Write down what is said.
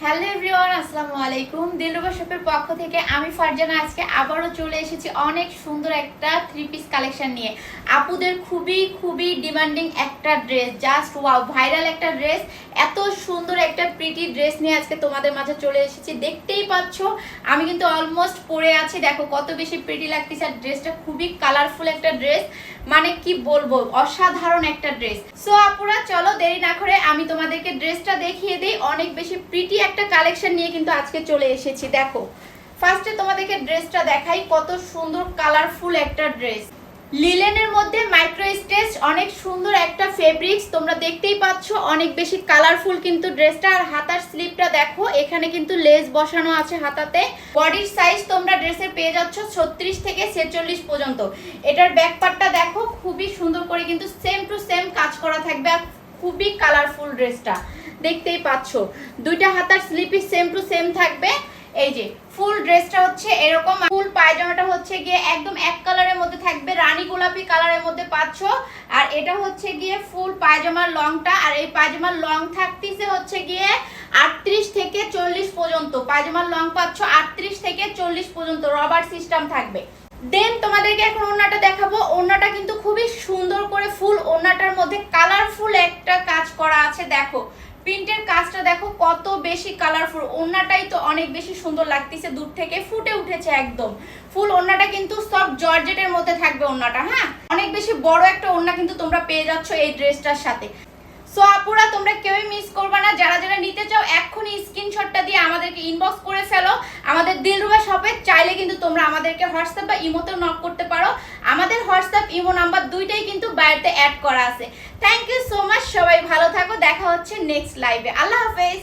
Hello everyone, আসসালামু আলাইকুম। দিলরুবা শপের পক্ষ থেকে আমি ফারজানা আজকে আবারও চলে এসেছি অনেক সুন্দর একটা থ্রি পিস কালেকশন নিয়ে। আপুদের খুবই খুবই ডিমান্ডিং একটা ড্রেস, জাস্ট ওয়াও, ভাইরাল একটা ড্রেস। এত সুন্দর একটা প্রিটি ড্রেস নিয়ে আজকে তোমাদের মাঝে চলে এসেছি। দেখতেই পাচ্ছ আমি কিন্তু অলমোস্ট পরে আছি, দেখো কত বেশি প্রিটি লাগতেছে। আর ড্রেসটা খুবই কালারফুল একটা ড্রেস, মানে কি বলবো, অসাধারণ একটা ড্রেস। সো আপুরা চলো দেরি না করে আমি তোমাদেরকে ড্রেসটা দেখিয়ে দিই। অনেক বেশি প্রিটি একটা কালেকশন নিয়ে কিন্তু আজকে চলে এসেছি। দেখো ফার্স্টে তোমাদেরকে ড্রেসটা দেখাই, কত সুন্দর কালারফুল একটা ড্রেস। লিলেনের মধ্যে মাইক্রো স্টেচ, অনেক সুন্দর একটা ফেব্রিক্স, তোমরা দেখতেই পাচ্ছ অনেক বেশি কালারফুল কিন্তু ড্রেসটা। আর হাতার স্লিপটা দেখো, এখানে কিন্তু লেস বসানো আছে হাতাতে। বডির সাইজ তোমরা ড্রেসের পেয়ে যাচ্ছ 36 থেকে 46 পর্যন্ত। এটার ব্যাক পার্টটা দেখো, খুবই সুন্দর করে কিন্তু সেম টু সেম কাজ করা থাকবে। আর খুবই কালারফুল ড্রেসটা, দেখতেই পাচ্ছ দুইটা হাতার স্লিপই সেম টু সেম থাকবে। এই যে ফুল ড্রেসটা হচ্ছে এরকম, ফুল পায়জামাটা হচ্ছে গিয়ে একদম এক কালারের মধ্যে থাকবে, রানী গোলাপি কালারের মধ্যে পাচ্ছ। আর এটা হচ্ছে গিয়ে ফুল পায়জামার লংটা, আর এই পায়জামার লং থাকতেছে হচ্ছে গিয়ে 38 থেকে 40 পর্যন্ত। পায়জামার লং পাচ্ছ 38 থেকে 40 পর্যন্ত, রবার সিস্টেম থাকবে। দেন তোমাদেরকে এখন ওড়নাটা দেখাবো। ওড়নাটা কিন্তু খুবই সুন্দর করে ফুল ওড়নাটার মধ্যে কালারফুল একটা কাজ করা আছে। দেখো প্রিন্টের কাজটা দেখো কত বেশি কালারফুল। ওড়নাটাই তো অনেক বেশি সুন্দর লাগতেছে, দূর থেকে ফুটে উঠেছে একদম। ফুল ওড়নাটা কিন্তু সব জর্জেটের মধ্যে থাকবে ওড়নাটা। হ্যাঁ, অনেক বেশি বড় একটা ওড়না কিন্তু তোমরা পেয়ে যাচ্ছ এই ড্রেসটার সাথে। সো আপুরা তোমরা কেউই মিস করবে না, যারা যারা নিতে চাও এক্ষুনি স্ক্রিনশটটা দিয়ে আমাদেরকে ইনবক্স করে ফেলো আমাদের দিলরুবা শপে। চাইলে কিন্তু তোমরা আমাদেরকে হোয়াটসঅ্যাপ বা ইমোতেও নক করতে পারো। আমাদের হোয়াটসঅ্যাপ ইমো নাম্বার দুইটাই কিন্তু বায়োতে অ্যাড করা আছে। থ্যাংক ইউ সো মাচ, সবাই ভালো থাকো, দেখা হচ্ছে নেক্সট লাইভে। আল্লাহ হাফেজ।